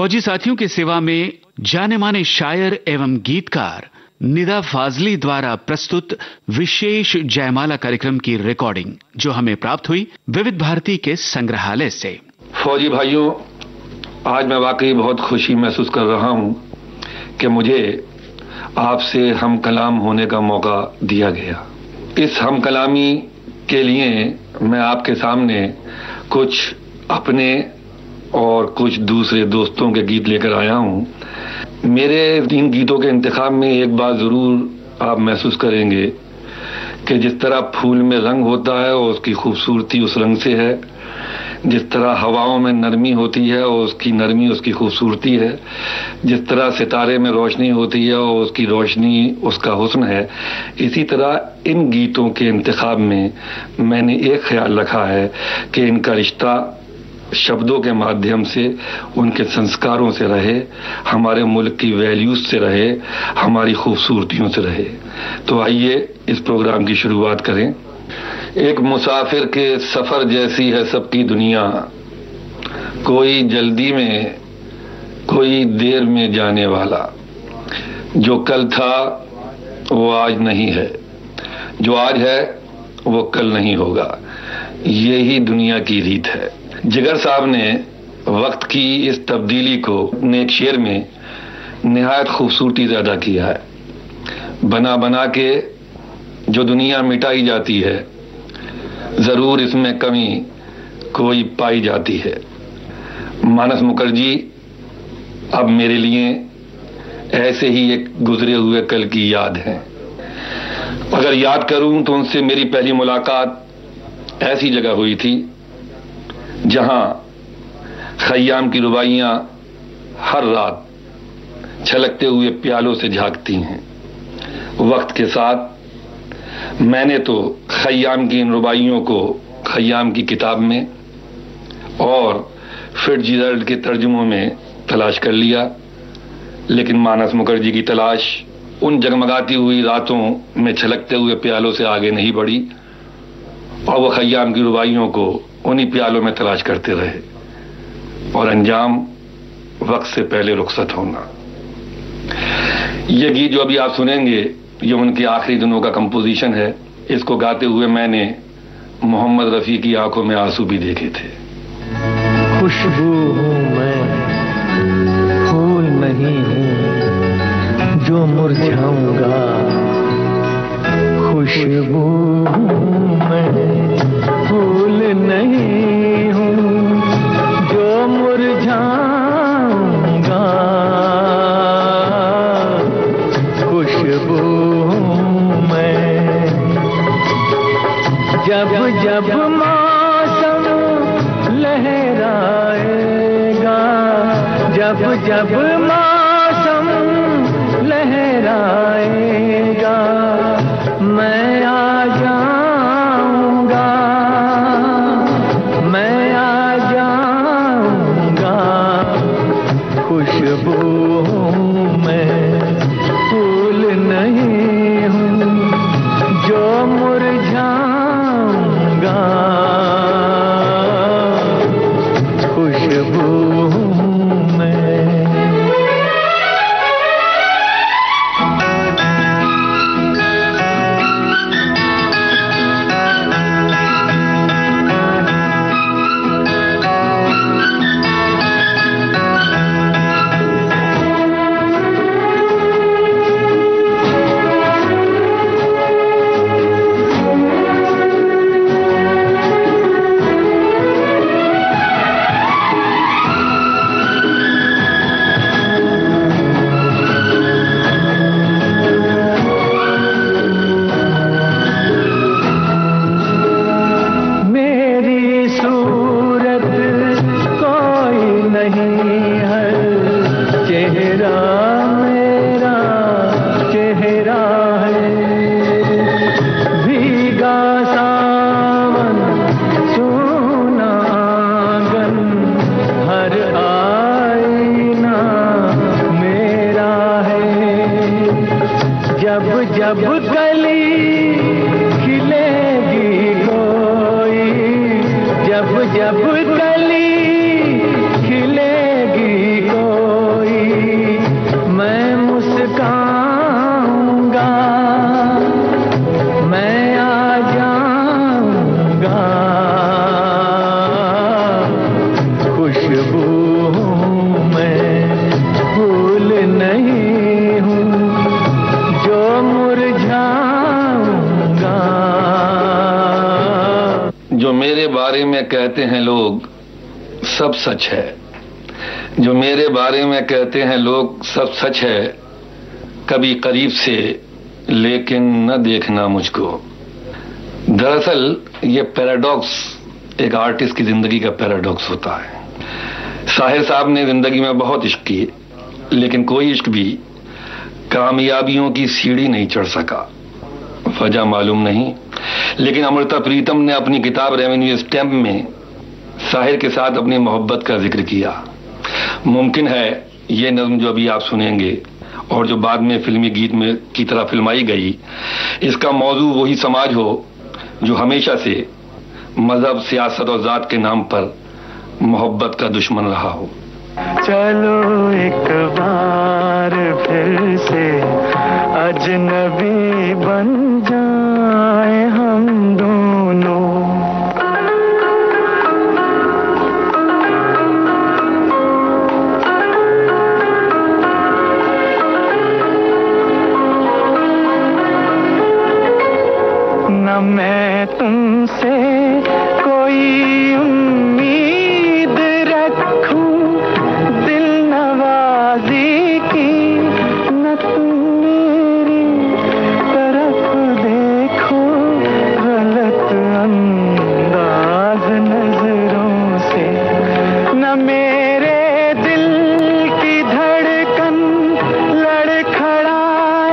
फौजी साथियों की सेवा में जाने माने शायर एवं गीतकार निदा फाजली द्वारा प्रस्तुत विशेष जयमाला कार्यक्रम की रिकॉर्डिंग जो हमें प्राप्त हुई विविध भारती के संग्रहालय से। फौजी भाइयों, आज मैं वाकई बहुत खुशी महसूस कर रहा हूं कि मुझे आपसे हम कलाम होने का मौका दिया गया। इस हम कलामी के लिए मैं आपके सामने कुछ अपने और कुछ दूसरे दोस्तों के गीत लेकर आया हूं। मेरे इन गीतों के इंतखाब में एक बात जरूर आप महसूस करेंगे कि जिस तरह फूल में रंग होता है और उसकी खूबसूरती उस रंग से है, जिस तरह हवाओं में नरमी होती है और उसकी नरमी उसकी खूबसूरती है, जिस तरह सितारे में रोशनी होती है और उसकी रोशनी उसका हुस्न है, इसी तरह इन गीतों के इंतखाब में मैंने एक ख्याल रखा है कि इनका रिश्ता शब्दों के माध्यम से, उनके संस्कारों से रहे, हमारे मुल्क की वैल्यूज से रहे, हमारी खूबसूरतियों से रहे। तो आइए इस प्रोग्राम की शुरुआत करें। एक मुसाफिर के सफर जैसी है सबकी दुनिया, कोई जल्दी में कोई देर में जाने वाला। जो कल था वो आज नहीं है, जो आज है वो कल नहीं होगा। यही दुनिया की रीत है। जिगर साहब ने वक्त की इस तब्दीली को अपने एक शेर में निहायत खूबसूरती से अदा किया है। बना बना के जो दुनिया मिटाई जाती है, जरूर इसमें कमी कोई पाई जाती है। मानस मुखर्जी अब मेरे लिए ऐसे ही एक गुजरे हुए कल की याद है। अगर याद करूं तो उनसे मेरी पहली मुलाकात ऐसी जगह हुई थी जहां खयाम की रुबाइयां हर रात छलकते हुए प्यालों से झांकती हैं। वक्त के साथ मैंने तो खयाम की इन रुबाइयों को खयाम की किताब में और फिट्जरल्ड के तर्जुमों में तलाश कर लिया, लेकिन मानस मुखर्जी की तलाश उन जगमगाती हुई रातों में छलकते हुए प्यालों से आगे नहीं बढ़ी और वह खयाम की रुबाइयों को उन्हीं प्यालों में तलाश करते रहे और अंजाम वक्त से पहले रुखसत होना। ये गीत जो अभी आप सुनेंगे ये उनके आखिरी दिनों का कंपोजिशन है। इसको गाते हुए मैंने मोहम्मद रफी की आंखों में आंसू भी देखे थे। खुशबू हूँ मैं, फूल नहीं हूँ जो मुरझाऊंगा। खुशबू हूँ मैं, फूल नहीं हूँ जो मुरझाऊंगा। खुशबू हूँ मैं, जब जब मौसम लहराएगा, जब जब मौसम लहराएगा, मैं आ जाऊंगा, मैं आ जाऊंगा। खुशबू हूँ मैं, फूल नहीं हूँ जो मुरझाऊंगा। खुशबू हूँ मैं। बारे में कहते हैं लोग सब सच है, जो मेरे बारे में कहते हैं लोग सब सच है, कभी करीब से लेकिन न देखना मुझको। दरअसल ये पैराडॉक्स एक आर्टिस्ट की जिंदगी का पैराडॉक्स होता है। साहिर साहब ने जिंदगी में बहुत इश्क किए, लेकिन कोई इश्क भी कामयाबियों की सीढ़ी नहीं चढ़ सका। वजह मालूम नहीं, लेकिन अमृता प्रीतम ने अपनी किताब रेवेन्यू स्टैम्प में साहिर के साथ अपनी मोहब्बत का जिक्र किया। मुमकिन है ये नज़्म जो अभी आप सुनेंगे और जो बाद में फिल्मी गीत में की तरह फिल्माई गई, इसका मौजू वही समाज हो जो हमेशा से मजहब, सियासत और जात के नाम पर मोहब्बत का दुश्मन रहा हो। चलो एक बार फिर से अजनबी बन जाए हम दोनों। न मैं तुमसे कोई उम्मीद रखूं दिल नवाजी की, न तुम मेरी तरफ देखो गलत अंदाज नजरों से। न मेरे दिल की धड़कन लड़खड़ाए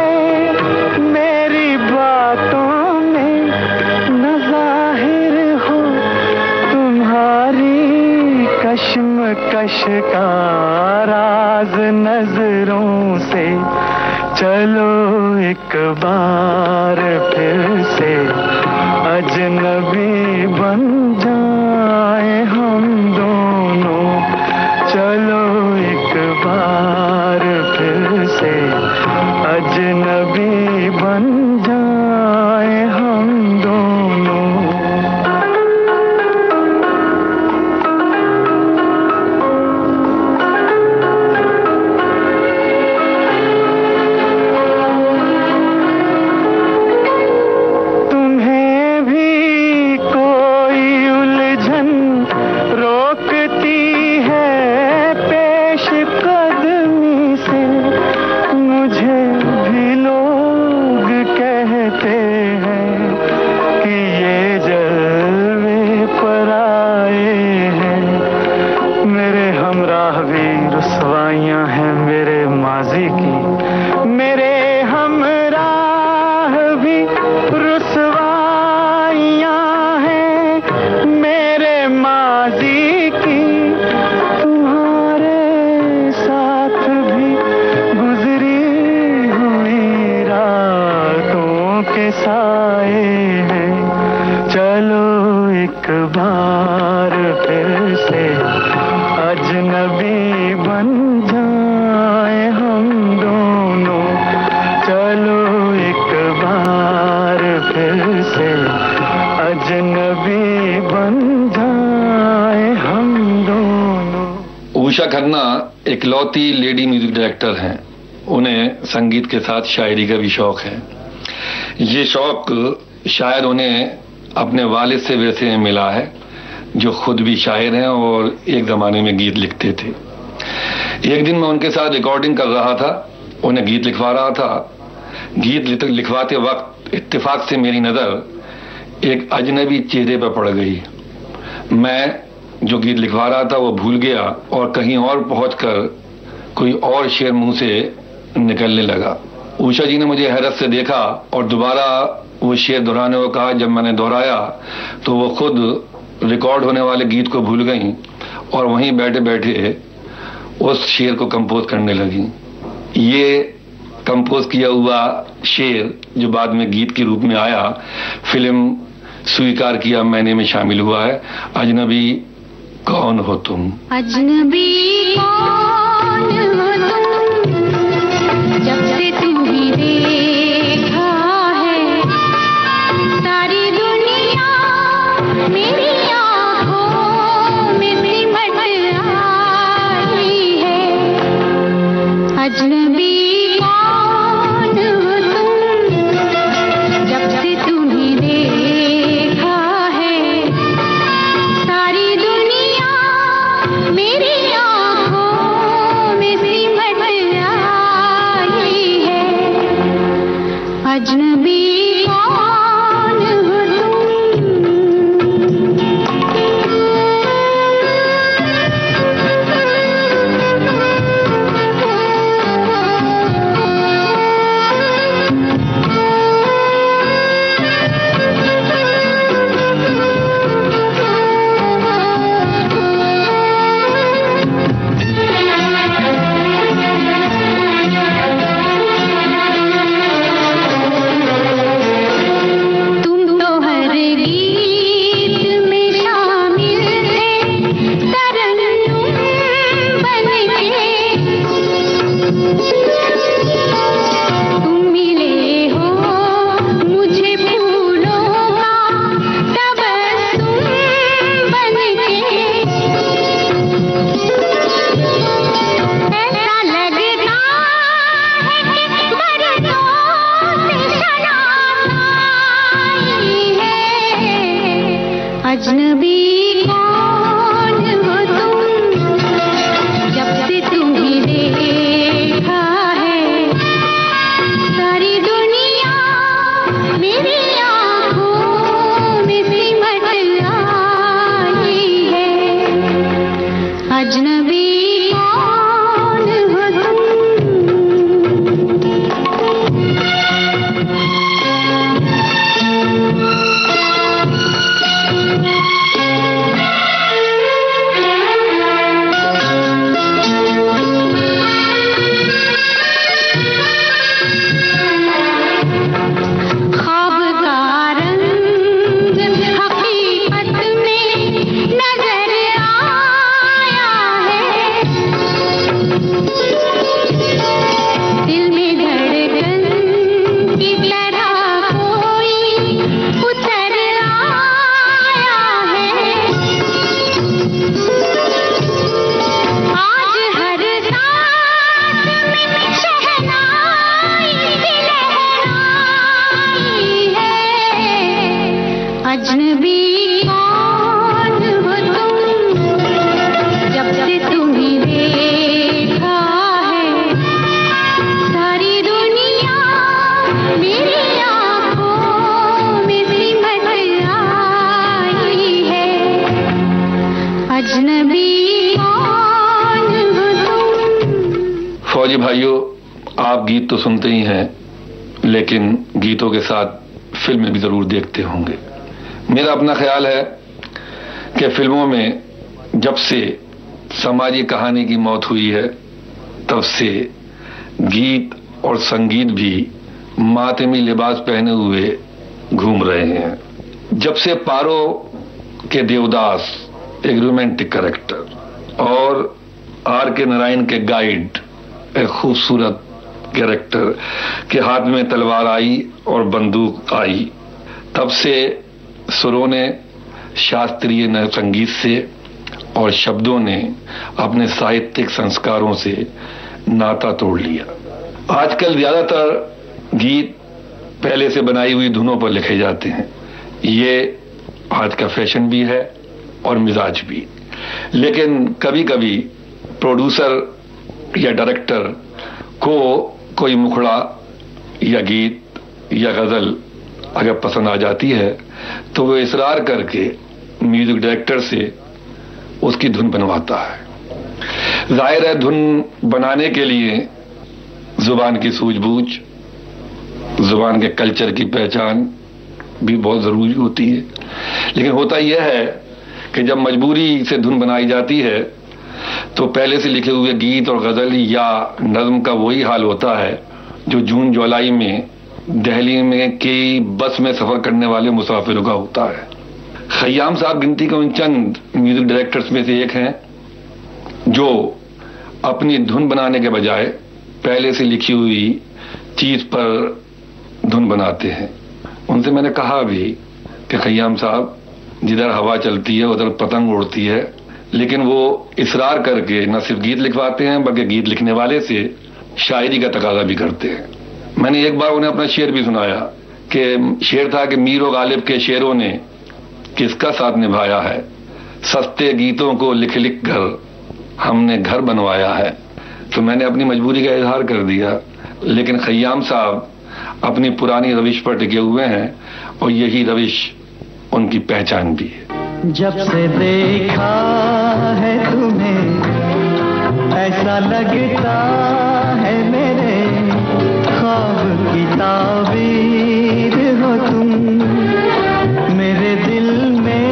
मेरी बातों में, न जाहिर हो तुम्हारी कश्मकश का राज नजरों से। चलो एक बार फिर से अजनबी बन जाए हम दोनों। चलो एक बार फिर से अजनबी बन जाए हम दोनों। तुम्हें भी कोई उलझन रोकती है पेश कदमी से, मुझे भी लोग कहते हैं कि ये जलवे पर आए हैं। मेरे हमराह भी रुसवाइयां हैं मेरे माजी की, मेरे हमराह भी रुसवाइयां हैं मेरे माजी की। तुम्हारे साथ भी गुजरी हुई रातों के साए हैं। चलो एक बार फिर से अजनबी बन जाए हम दोनों। चलो एक बार फिर से अजनबी बन जाए हम दोनों। उषा खन्ना इकलौती लेडी म्यूजिक डायरेक्टर हैं। उन्हें संगीत के साथ शायरी का भी शौक है। ये शौक शायद उन्हें अपने वालिद से वैसे मिला है, जो खुद भी शायर हैं और एक जमाने में गीत लिखते थे। एक दिन मैं उनके साथ रिकॉर्डिंग कर रहा था, उन्हें गीत लिखवा रहा था। गीत लिखवाते वक्त इत्तेफाक से मेरी नजर एक अजनबी चेहरे पर पड़ गई। मैं जो गीत लिखवा रहा था वो भूल गया और कहीं और पहुंचकर कोई और शेर मुंह से निकलने लगा। उषा जी ने मुझे हैरत से देखा और दोबारा वो शेर दोहराने को कहा। जब मैंने दोहराया तो वो खुद रिकॉर्ड होने वाले गीत को भूल गई और वहीं बैठे बैठे उस शेर को कंपोज करने लगी। ये कंपोज किया हुआ शेर जो बाद में गीत के रूप में आया, फिल्म स्वीकार किया मैंने में शामिल हुआ है। अजनबी कौन हो तुम, अजनबी कौन हो तुम, जब से तुम्हें देखा है सारी दुनिया मेरी आँखों में सिमट आई है। अजनबी कौन हो तुम, जब से तुम्हें देखा है अजनबी कौन हो तुम। ख्वाब का रंग हकीकत में नजर आया है, दिल में धड़कन की तरह कोई उतर आया है। आज हर सांस में शहनाई सी लहराई है। अजनबी कौन हो तुम, जब से तुम्हें देखा है सारी दुनिया मेरी आंखों में सिमट आई है। अजनबी कौन हो तुम। फौजी भाइयों, आप गीत तो सुनते ही हैं, लेकिन गीतों के साथ फिल्में भी जरूर देखते होंगे। मेरा अपना ख्याल है कि फिल्मों में जब से समाजी कहानी की मौत हुई है, तब से गीत और संगीत भी मातमी लिबास पहने हुए घूम रहे हैं। जब से पारो के देवदास एक रोमांटिक कैरेक्टर और आर के नारायण के गाइड एक खूबसूरत कैरेक्टर के हाथ में तलवार आई और बंदूक आई, तब से सुरों ने शास्त्रीय नए संगीत से और शब्दों ने अपने साहित्यिक संस्कारों से नाता तोड़ लिया। आजकल ज्यादातर गीत पहले से बनाई हुई धुनों पर लिखे जाते हैं। ये आज का फैशन भी है और मिजाज भी। लेकिन कभी कभी प्रोड्यूसर या डायरेक्टर को कोई मुखड़ा या गीत या गजल अगर पसंद आ जाती है तो वो इसरार करके म्यूजिक डायरेक्टर से उसकी धुन बनवाता है। जाहिर है धुन बनाने के लिए जुबान की सूझबूझ, जुबान के कल्चर की पहचान भी बहुत जरूरी होती है। लेकिन होता यह है कि जब मजबूरी से धुन बनाई जाती है तो पहले से लिखे हुए गीत और गजल या नज्म का वही हाल होता है जो जून जुलाई में दिल्ली में की बस में सफर करने वाले मुसाफिरों का होता है। खयाम साहब गिनती के उन चंद म्यूजिक डायरेक्टर्स में से एक हैं जो अपनी धुन बनाने के बजाय पहले से लिखी हुई चीज पर धुन बनाते हैं। उनसे मैंने कहा भी कि खयाम साहब, जिधर हवा चलती है उधर पतंग उड़ती है, लेकिन वो इसरार करके न सिर्फ गीत लिखवाते हैं बल्कि गीत लिखने वाले से शायरी का तकाजा भी करते हैं। मैंने एक बार उन्हें अपना शेर भी सुनाया कि शेर था कि मीर और गालिब के शेरों ने किसका साथ निभाया है, सस्ते गीतों को लिख लिख कर हमने घर बनवाया है। तो मैंने अपनी मजबूरी का इजहार कर दिया, लेकिन खयाम साहब अपनी पुरानी रविश पर टिके हुए हैं और यही रविश उनकी पहचान भी है। जब से देखा है तुम्हें ऐसा लगता है मेरे ख्वाब की ताबीर हो तुम। मेरे दिल में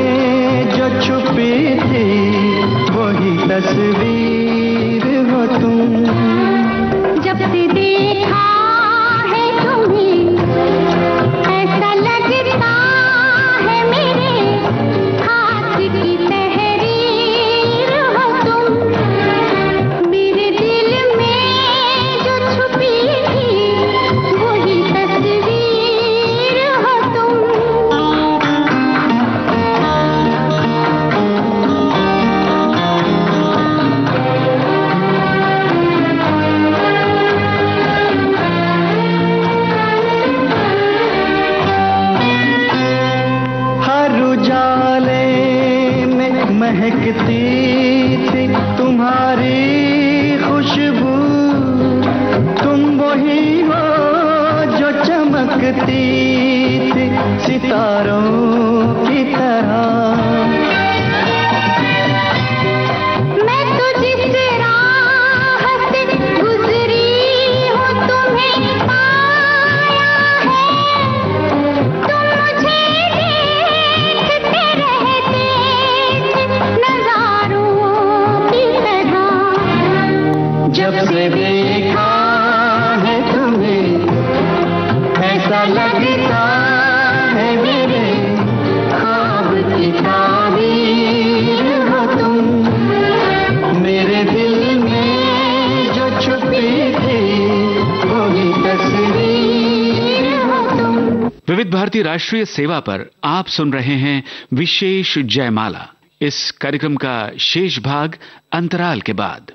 जो छुपी थी वही तस्वीर हो तुम। जब से देखा है तुम्हें ऐसा लगता है मेरे हाथ की तहरीर हो तुम। मेरे दिल में जो छुपी थी वही तस्वीर हो तुम। महकती थी तुम्हारी खुशबू, तुम वही हो जो चमकती थी सितारों की तरह। मैं तुझ विविध भारती राष्ट्रीय सेवा पर आप सुन रहे हैं विशेष जयमाला। इस कार्यक्रम का शेष भाग अंतराल के बाद।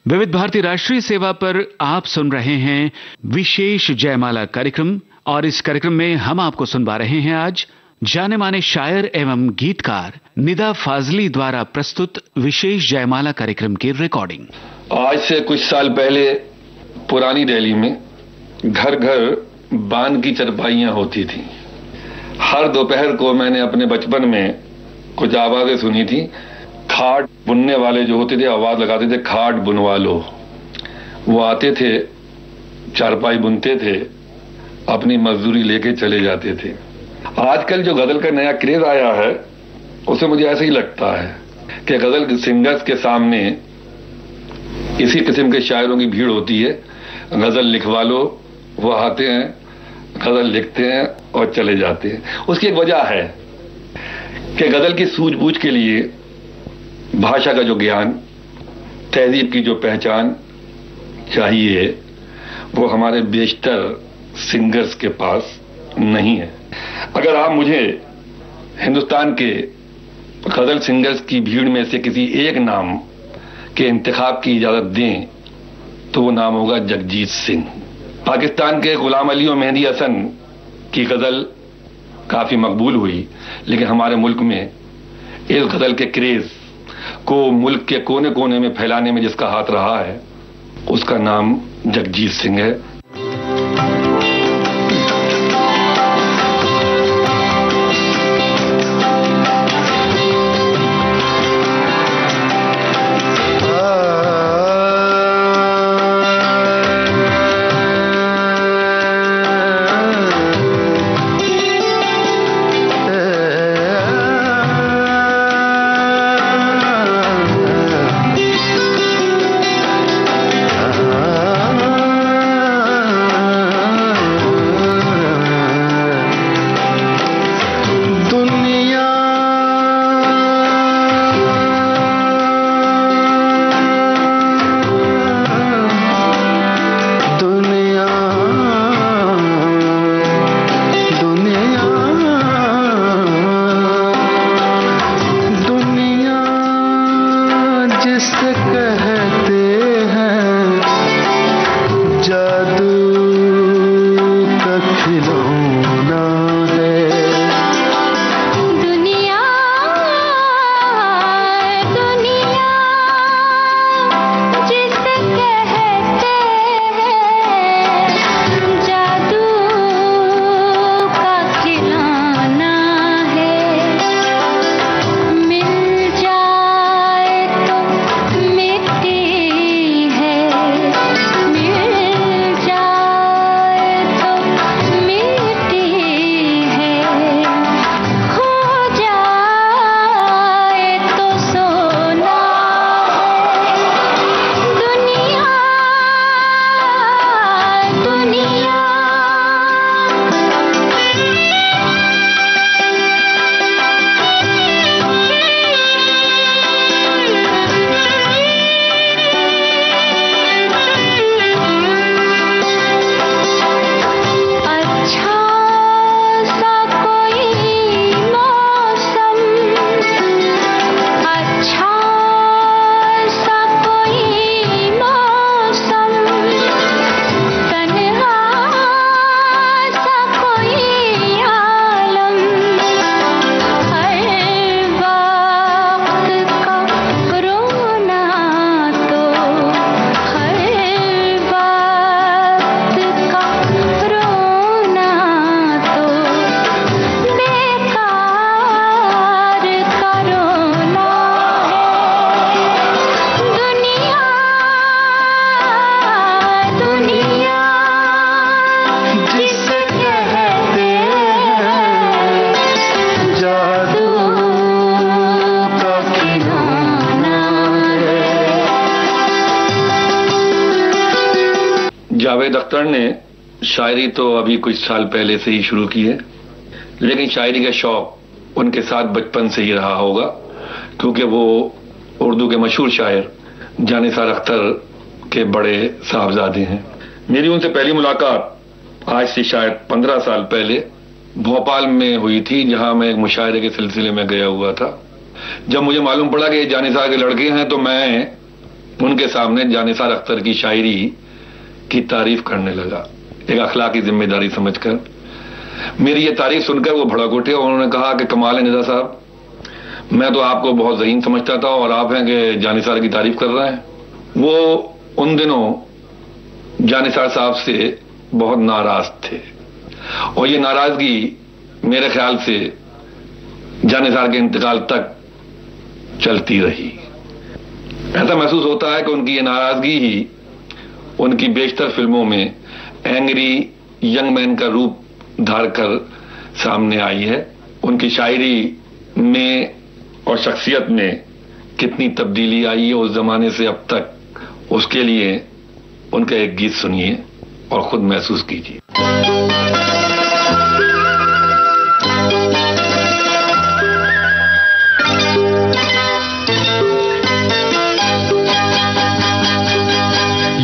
विविध भारती राष्ट्रीय सेवा पर आप सुन रहे हैं विशेष जयमाला कार्यक्रम, और इस कार्यक्रम में हम आपको सुनवा रहे हैं आज जाने माने शायर एवं गीतकार निदा फाजली द्वारा प्रस्तुत विशेष जयमाला कार्यक्रम की रिकॉर्डिंग। आज से कुछ साल पहले पुरानी दिल्ली में घर घर बांध की चरपाइयां होती थी। हर दोपहर को मैंने अपने बचपन में कुछ आवाजें सुनी थी। खाट बुनने वाले जो होते थे आवाज लगाते थे, खाट बुनवा लो। वो आते थे, चारपाई बुनते थे, अपनी मजदूरी लेके चले जाते थे। आजकल जो गजल का नया क्रेज आया है उसे मुझे ऐसे ही लगता है कि गजल सिंगर्स के सामने इसी किस्म के शायरों की भीड़ होती है। गजल लिखवा लो, वो आते हैं, गजल लिखते हैं और चले जाते हैं। उसकी एक वजह है कि गजल की सूझबूझ के लिए भाषा का जो ज्ञान, तहजीब की जो पहचान चाहिए, वो हमारे बेशतर सिंगर्स के पास नहीं है। अगर आप मुझे हिंदुस्तान के गजल सिंगर्स की भीड़ में से किसी एक नाम के इंतखाब की इजाजत दें तो वो नाम होगा जगजीत सिंह। पाकिस्तान के गुलाम अली और मेहंदी हसन की गजल काफी मकबूल हुई, लेकिन हमारे मुल्क में इस गजल के क्रेज को मुल्क के कोने कोने में फैलाने में जिसका हाथ रहा है उसका नाम जगजीत सिंह है। जावेद अख्तर ने शायरी तो अभी कुछ साल पहले से ही शुरू की है, लेकिन शायरी का शौक उनके साथ बचपन से ही रहा होगा, क्योंकि वो उर्दू के मशहूर शायर जानिसार अख्तर के बड़े साहबजादे हैं। मेरी उनसे पहली मुलाकात आज से शायद 15 साल पहले भोपाल में हुई थी, जहां मैं एक मुशायरे के सिलसिले में गया हुआ था। जब मुझे मालूम पड़ा कि ये जानिसार के लड़के हैं तो मैं उनके सामने जानिसार अख्तर की शायरी की तारीफ करने लगा, एक अखलाकी जिम्मेदारी समझकर। मेरी ये तारीफ सुनकर वो भड़क उठे और उन्होंने कहा कि कमाल है निदा साहब, मैं तो आपको बहुत ज़हीन समझता था और आप हैं कि जानिसार की तारीफ कर रहे हैं। वो उन दिनों जानिसार साहब से बहुत नाराज थे और ये नाराजगी मेरे ख्याल से जानिसार के इंतकाल तक चलती रही। ऐसा महसूस होता है कि उनकी ये नाराजगी ही उनकी बेशतर फिल्मों में एंग्री यंग मैन का रूप धार कर सामने आई है। उनकी शायरी में और शख्सियत में कितनी तब्दीली आई है उस जमाने से अब तक, उसके लिए उनका एक गीत सुनिए और खुद महसूस कीजिए।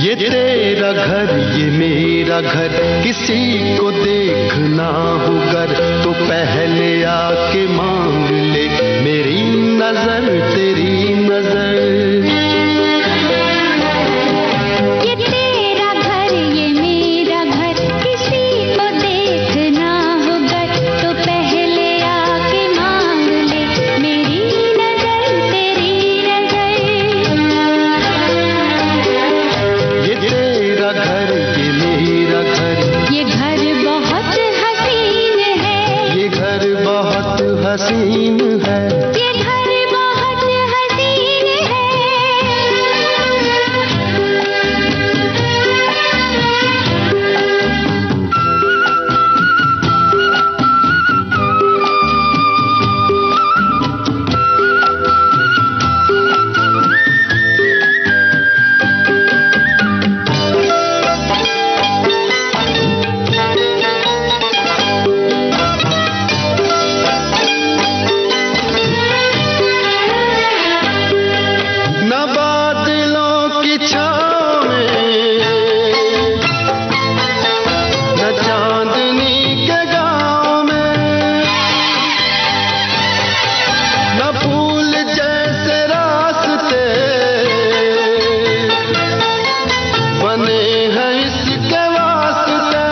ये तेरा घर ये मेरा घर, किसी को देखना हो घर तो पहले आके मांग ले मेरी नजर तेरी नजर। ये तेरा घर ये मेरा घर, किसी को देखना हो घर तो पहले आके मांग ले मेरी नजर तेरी नजर। ये तेरा घर ये मेरा घर, ये घर बहुत हसीन है, ये घर बहुत हसीन है, ये घर बहुत हसीन है। न बादलों की छाँव में न चांदनी के गाँव में, न फूल जैसे रास्ते बने हैं इसके वास्ते।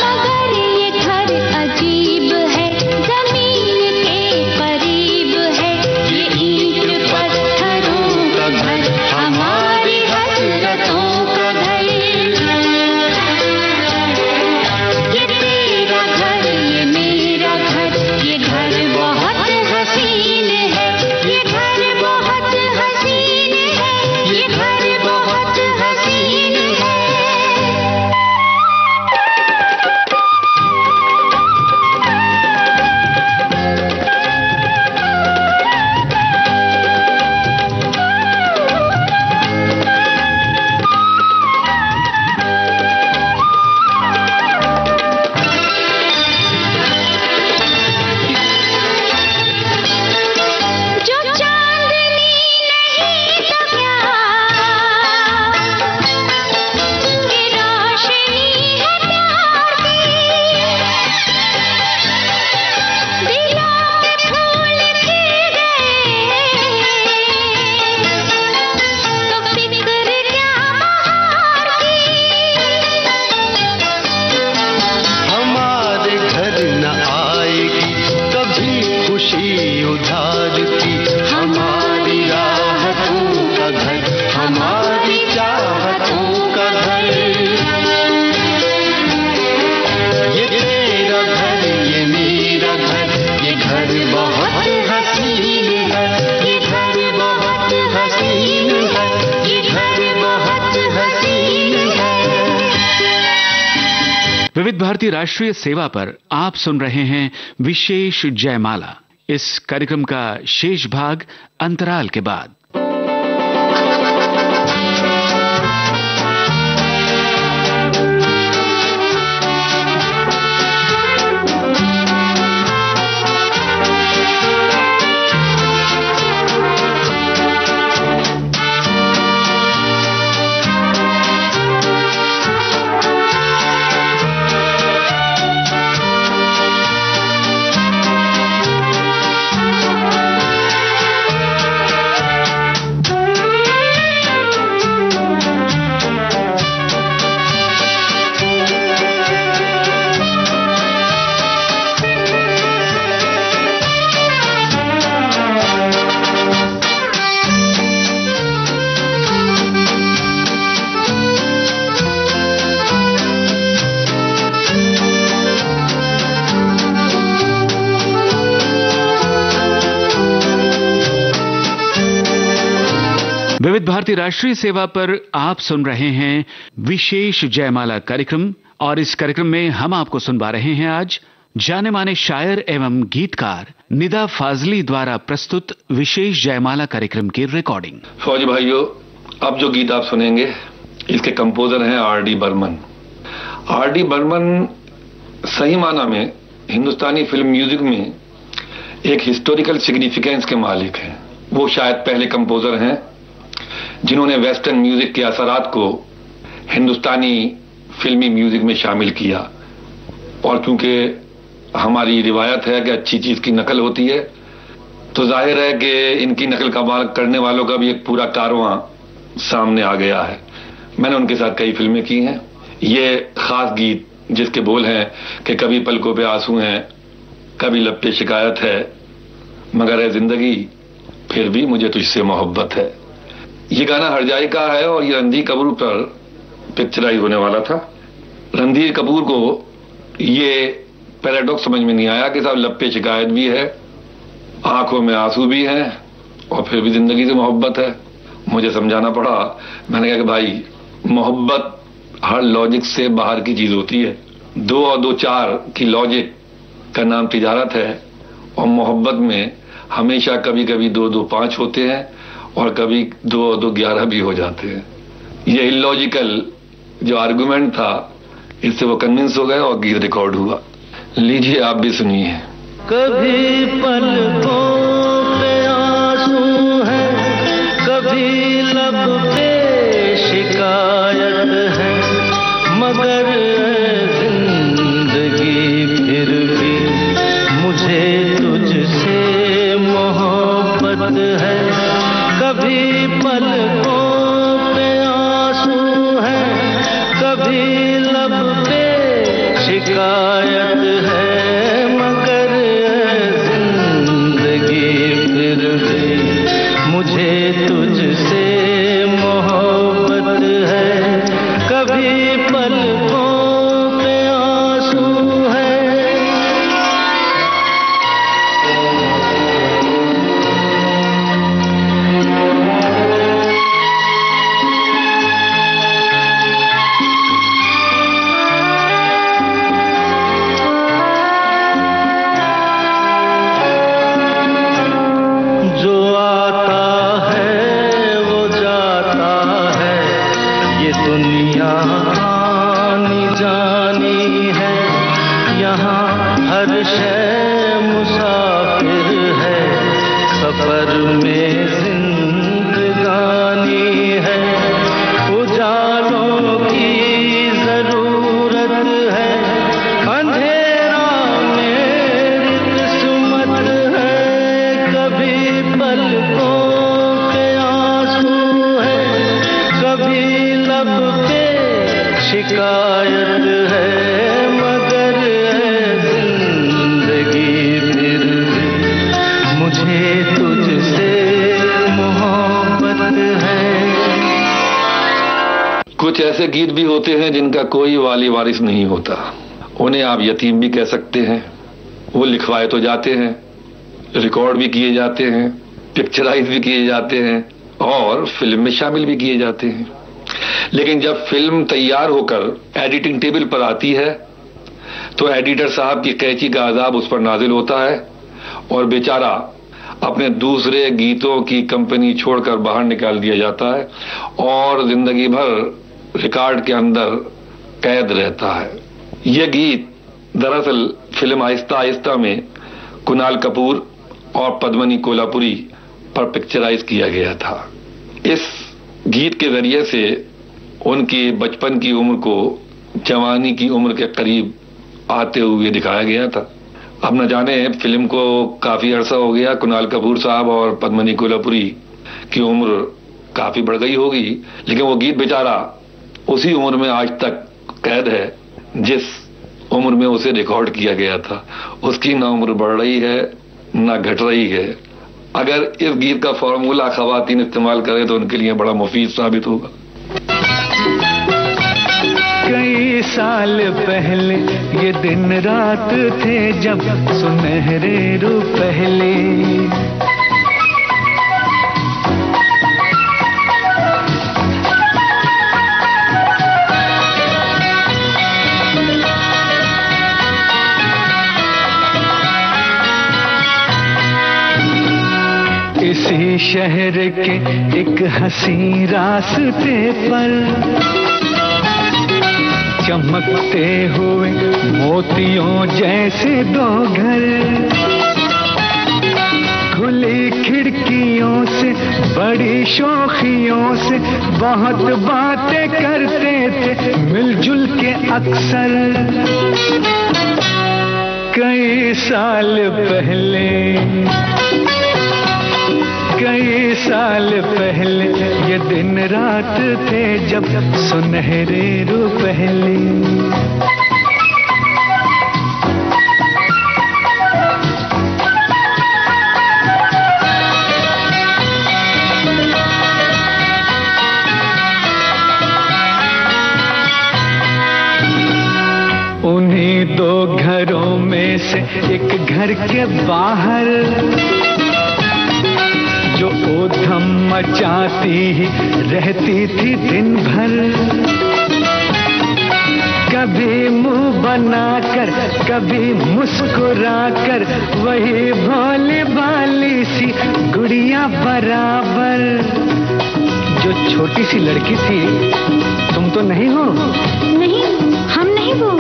मगर ये घर अजीब है, जमीन के करीब है, ये ईंट पत्थरों का घर, हमारी हसरतों का घर। ये तेरा घर ये मेरा घर, ये घर बहुत हसीन है, ये घर बहुत हसीन है, ये घर बहुत हसीन है। जो चांदनी नहीं तो क्या, ये रोशनी है प्यार की, दिलों में फूल खिल गए तो फिक्र क्या बहार की। हमारे घर न आएगी कभी खुशी उधार की, हमारी राहतों का घर, हमारी चाहतों का घर। ये तेरा घर ये मेरा घर, ये घर बहुत हसीन है, ये घर बहुत हसीन है, ये घर बहुत हसीन है। विविध भारती राष्ट्रीय सेवा पर आप सुन रहे हैं विशेष जयमाला। इस कार्यक्रम का शेष भाग अंतराल के बाद। विविध भारती राष्ट्रीय सेवा पर आप सुन रहे हैं विशेष जयमाला कार्यक्रम और इस कार्यक्रम में हम आपको सुनवा रहे हैं आज जाने माने शायर एवं गीतकार निदा फाजली द्वारा प्रस्तुत विशेष जयमाला कार्यक्रम की रिकॉर्डिंग। फौजी भाइयों, अब जो गीत आप सुनेंगे इसके कंपोजर हैं आर.डी. बर्मन। आर.डी. बर्मन सही माना में हिंदुस्तानी फिल्म म्यूजिक में एक हिस्टोरिकल सिग्निफिकेंस के मालिक हैं। वो शायद पहले कंपोजर हैं जिन्होंने वेस्टर्न म्यूजिक के असरात को हिंदुस्तानी फिल्मी म्यूजिक में शामिल किया। और क्योंकि हमारी रिवायत है कि अच्छी चीज की नकल होती है, तो जाहिर है कि इनकी नकल करने वालों का भी एक पूरा कारवां सामने आ गया है। मैंने उनके साथ कई फिल्में की हैं। ये खास गीत जिसके बोल हैं कि कभी पलकों पे आंसू हैं, कभी लब पे शिकायत है, मगर है जिंदगी फिर भी मुझे तुझसे मोहब्बत है। ये गाना हरजाई का है और ये रणधीर कपूर पर पिक्चराइज होने वाला था। रणधीर कपूर को ये पैराडॉक्स समझ में नहीं आया कि साहब लब पे शिकायत भी है, आंखों में आंसू भी हैं और फिर भी जिंदगी से मोहब्बत है। मुझे समझाना पड़ा। मैंने कहा कि भाई, मोहब्बत हर लॉजिक से बाहर की चीज होती है। 2 और 2 4 की लॉजिक का नाम तिजारत है और मोहब्बत में हमेशा कभी कभी 2 2 5 होते हैं और कभी 2 और 2 11 भी हो जाते हैं। ये इलॉजिकल जो आर्गुमेंट था, इससे वो कन्विंस हो गए और गीत रिकॉर्ड हुआ। लीजिए, आप भी सुनिए। कभी पलकों पे आंसू है, कभी लब पे शिकायत है, मगर जिंदगी फिर भी मुझे तुझसे मोहब्बत है। कभी पलकों पे आंसू है, कभी लब पे शिकायत है, मगर जिंदगी फिर भी मुझे तुझसे मोहब्बत है। कभी पलकों पे आंसू है। जो आता है वो जाता है, ये दुनिया आनी जानी है। यहाँ हर शय मुसाफिर है, सफर में जिंदगानी है। उजालों की जरूरत है, अंधेरा मेरी किस्मत है। कभी पलकों के आंसू है, कभी लब पे शिकायत है, मगर जिंदगी फिर भी मुझे तुझसे मोहब्बत है। कुछ ऐसे गीत भी होते हैं जिनका कोई वाली वारिस नहीं होता। उन्हें आप यतीम भी कह सकते हैं। वो लिखवाए तो जाते हैं, रिकॉर्ड भी किए जाते हैं, पिक्चराइज भी किए जाते हैं और फिल्म में शामिल भी किए जाते हैं। लेकिन जब फिल्म तैयार होकर एडिटिंग टेबल पर आती है तो एडिटर साहब की कैंची का अजाब उस पर नाजिल होता है और बेचारा अपने दूसरे गीतों की कंपनी छोड़कर बाहर निकाल दिया जाता है और जिंदगी भर रिकॉर्ड के अंदर कैद रहता है। यह गीत दरअसल फिल्म आहिस्ता आहिस्ता में कुणाल कपूर और पद्मनी कोल्हापुरी पर पिक्चराइज किया गया था। इस गीत के जरिए से उनकी बचपन की उम्र को जवानी की उम्र के करीब आते हुए दिखाया गया था। अब न जाने फिल्म को काफी अरसा हो गया, कुणाल कपूर साहब और पद्मनी कोल्हापुरी की उम्र काफी बढ़ गई होगी, लेकिन वो गीत बेचारा उसी उम्र में आज तक कैद है जिस उम्र में उसे रिकॉर्ड किया गया था। उसकी ना उम्र बढ़ रही है ना घट रही है। अगर इस गीत का फॉर्मूला खवातीन इस्तेमाल करें तो उनके लिए बड़ा मुफीद साबित होगा। कई साल पहले ये दिन रात थे जब सुनहरे रूप पहले शहर के एक हंसी रास्ते पर चमकते हुए मोतियों जैसे दो घर, खुली खिड़कियों से बड़ी शौखियों से बहुत बातें करते थे मिलजुल के अक्सर। कई साल पहले ये दिन रात थे जब सुनहरे रुपहले। उन्हीं दो घरों में से एक घर के बाहर जो ऊधम मचाती ही रहती थी दिन भर, कभी मुंह बनाकर कभी मुस्कुराकर वही भोली भाली सी गुड़िया बराबर। जो छोटी सी लड़की थी तुम तो नहीं हो? नहीं, हम नहीं वो।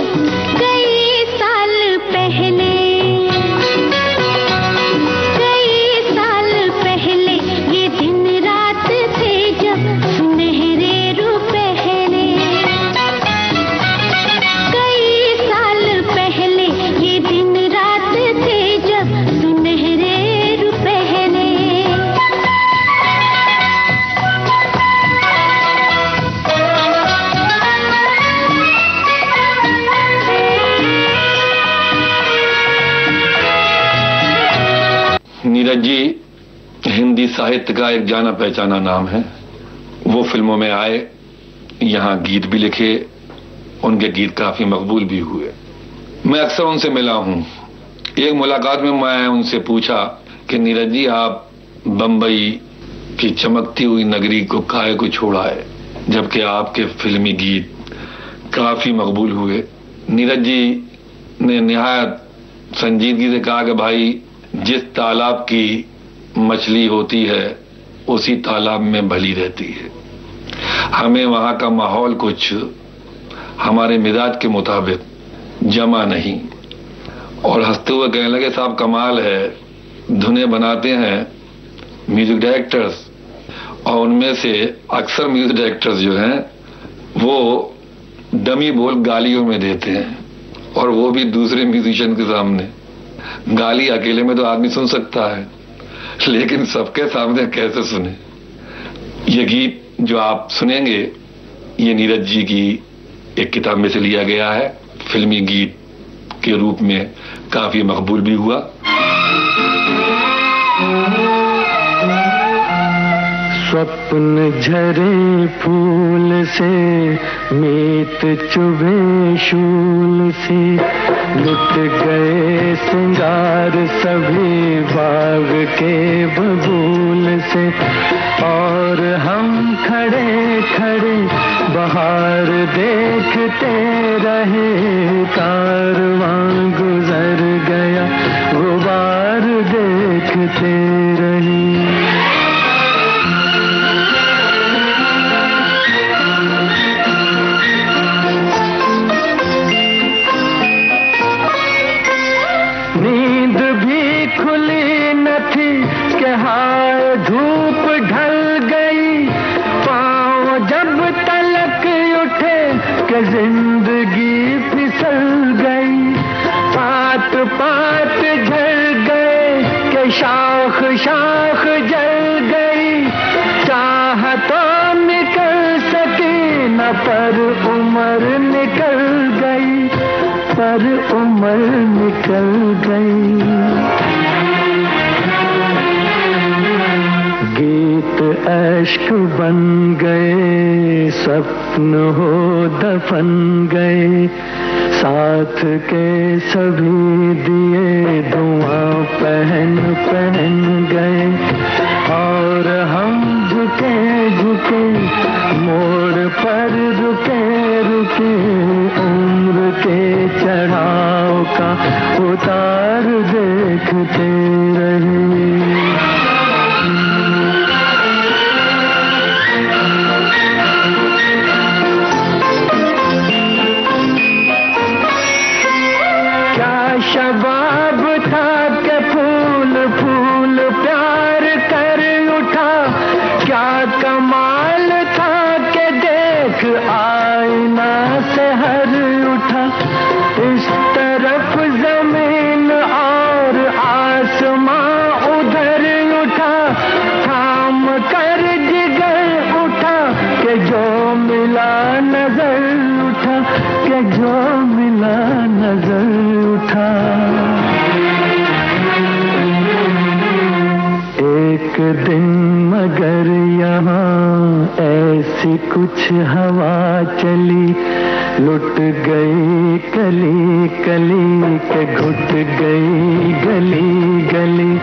कई साल पहले ये दिन रात थे जब सुनहरे रुपहले। कई साल पहले ये दिन रात थे जब सुनहरे रुपहले। नीरज जी हिंदी साहित्य का एक जाना पहचाना नाम है। वो फिल्मों में आए, यहाँ गीत भी लिखे, उनके गीत काफी मकबूल भी हुए। मैं अक्सर उनसे मिला हूँ। एक मुलाकात में मैं उनसे पूछा कि नीरज जी आप बंबई की चमकती हुई नगरी को काहे को छोड़ा है, जबकि आपके फिल्मी गीत काफी मकबूल हुए। नीरज जी ने निहायत संजीदगी से कहा कि भाई जिस तालाब की मछली होती है उसी तालाब में भली रहती है। हमें वहां का माहौल कुछ हमारे मिजाज के मुताबिक जमा नहीं। और हंसते हुए कहने लगे साहब कमाल है, धुनें बनाते हैं म्यूजिक डायरेक्टर्स और उनमें से अक्सर म्यूजिक डायरेक्टर्स जो हैं वो डमी बोल गालियों में देते हैं, और वो भी दूसरे म्यूजिशियन के सामने। गाली अकेले में तो आदमी सुन सकता है, लेकिन सबके सामने कैसे सुने। ये गीत जो आप सुनेंगे ये नीरज जी की एक किताब में से लिया गया है, फिल्मी गीत के रूप में काफी मकबूल भी हुआ। स्वप्न झरे फूल से मीत चुभे शूल से, लुट गए सिंगार सभी बाग के बबूल से। और हम खड़े खड़े बहार देखते रहे, कारवां गुजर गया गुबार देखते रहे। नींद भी खुली न थी कि हाय धूप ढल गई, पाँव जब तलक उठे कि जिंदगी फिसल गई। पात पात झड़ गए कि शाख शाख जल गई, चाह तो निकल सकी न पर उम्र निकल गई, पर उम्र निकल गई। गीत अश्क बन गए, सपन हो दफन गए, साथ के सभी दिए धुआं पहन पहन गए। और हम झुके झुके मोड़ पर रुके रुके, उम्र के चढ़ाव का उतार देखते रहे। दिन मगर यहाँ ऐसी कुछ हवा चली, लुट गई कली कली के घुट गई गली गली,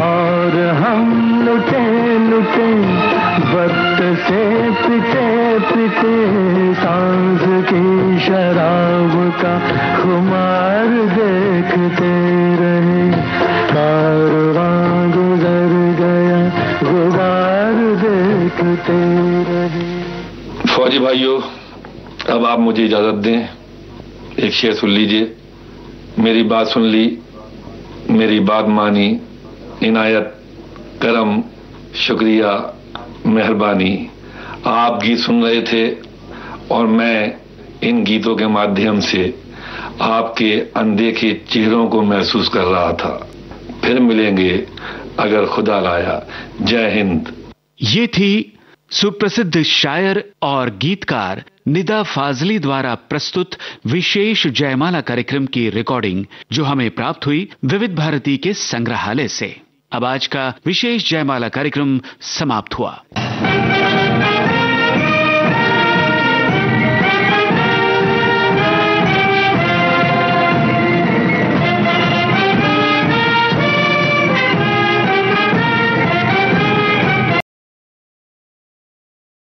और हम लुटे लुटे वक्त से पिटे पिटे, सांस की शराब का खुमार देखते रहे, कारवां गुजर गया गुबार देखते रहे। फौजी भाइयों, अब आप मुझे इजाजत दें, एक शेर सुन लीजिए। मेरी बात सुन ली, मेरी बात मानी, इनायत करम शुक्रिया मेहरबानी। आप गीत सुन रहे थे और मैं इन गीतों के माध्यम से आपके अनदेखे चेहरों को महसूस कर रहा था। फिर मिलेंगे अगर खुदा लाया। जय हिंद। ये थी सुप्रसिद्ध शायर और गीतकार निदा फाजली द्वारा प्रस्तुत विशेष जयमाला कार्यक्रम की रिकॉर्डिंग, जो हमें प्राप्त हुई विविध भारती के संग्रहालय से। अब आज का विशेष जयमाला कार्यक्रम समाप्त हुआ।